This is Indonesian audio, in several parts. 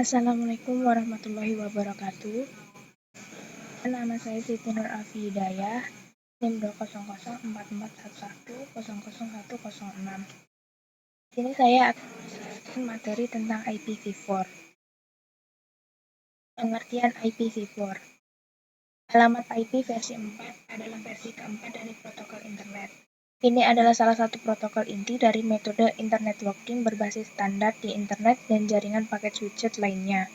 Assalamualaikum warahmatullahi wabarakatuh. Nama saya Siti Nur Afi Hidayah, NIM 2004411000106. Di sini saya akan menjelaskan materi tentang IPv4. Pengertian IPv4. Alamat IP versi 4 adalah versi keempat dari protokol internet. Ini adalah salah satu protokol inti dari metode internet networking berbasis standar di internet dan jaringan paket switched lainnya.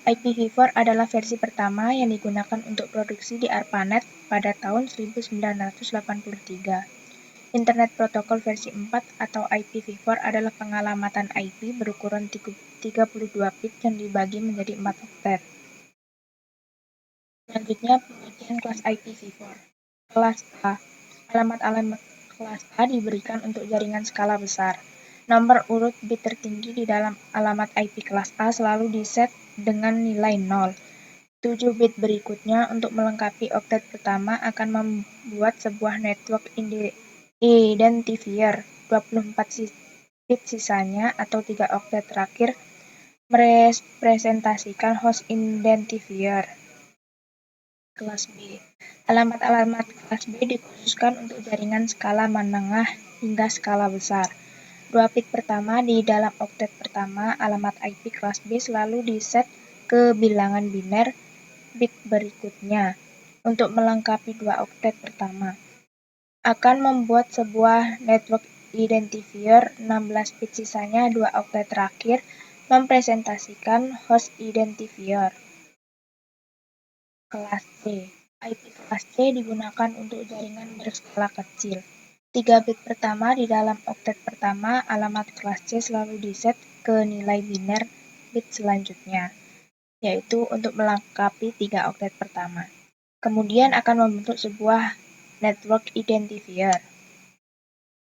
IPv4 adalah versi pertama yang digunakan untuk produksi di ARPANET pada tahun 1983. Internet Protokol versi 4 atau IPv4 adalah pengalamatan IP berukuran 32 bit yang dibagi menjadi 4 oktet. Selanjutnya, pengertian kelas IPv4. Kelas A. Alamat-alamat kelas A diberikan untuk jaringan skala besar. Nomor urut bit tertinggi di dalam alamat IP kelas A selalu diset dengan nilai 0. 7 bit berikutnya untuk melengkapi oktet pertama akan membuat sebuah network identifier. 24 bit sisanya atau 3 oktet terakhir merepresentasikan host identifier. Kelas B. Alamat-alamat kelas B dikhususkan untuk jaringan skala menengah hingga skala besar. 2 bit pertama di dalam oktet pertama alamat IP kelas B selalu diset ke bilangan biner bit berikutnya untuk melengkapi 2 oktet pertama. Akan membuat sebuah network identifier. 16 bit sisanya 2 oktet terakhir mempresentasikan host identifier. Kelas C. IP kelas C digunakan untuk jaringan berskala kecil. 3 bit pertama di dalam oktet pertama alamat kelas C selalu diset ke nilai biner bit selanjutnya, yaitu untuk melengkapi 3 oktet pertama. Kemudian akan membentuk sebuah network identifier.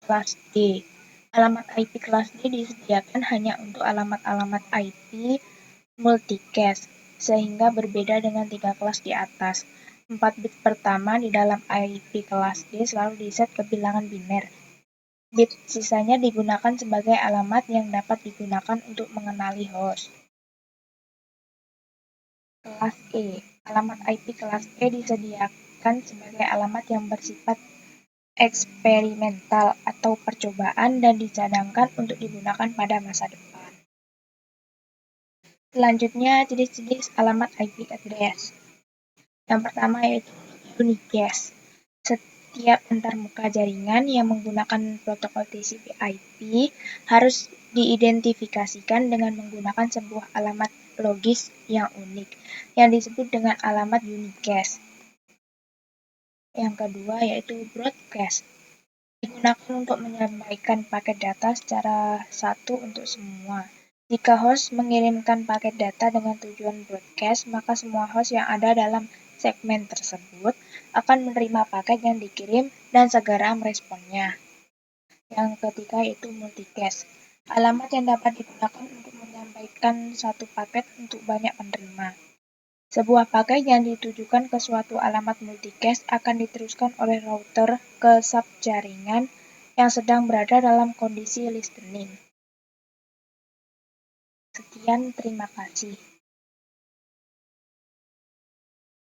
Kelas D. Alamat IP kelas D disediakan hanya untuk alamat-alamat IP multicast, sehingga berbeda dengan 3 kelas di atas. 4 bit pertama di dalam IP kelas D selalu diset ke bilangan biner. Bit sisanya digunakan sebagai alamat yang dapat digunakan untuk mengenali host. Kelas E. Alamat IP kelas E disediakan sebagai alamat yang bersifat eksperimental atau percobaan dan dicadangkan untuk digunakan pada masa depan. Selanjutnya, jenis-jenis alamat IP address. Yang pertama yaitu unicast. Setiap antarmuka jaringan yang menggunakan protokol TCP/IP harus diidentifikasikan dengan menggunakan sebuah alamat logis yang unik, yang disebut dengan alamat unicast. Yang kedua yaitu broadcast. Digunakan untuk menyampaikan paket data secara satu untuk semua. Jika host mengirimkan paket data dengan tujuan broadcast, maka semua host yang ada dalam segmen tersebut akan menerima paket yang dikirim dan segera meresponnya. Yang ketiga yaitu multicast. Alamat yang dapat digunakan untuk menyampaikan satu paket untuk banyak penerima. Sebuah paket yang ditujukan ke suatu alamat multicast akan diteruskan oleh router ke subjaringan yang sedang berada dalam kondisi listening. Sekian, terima kasih.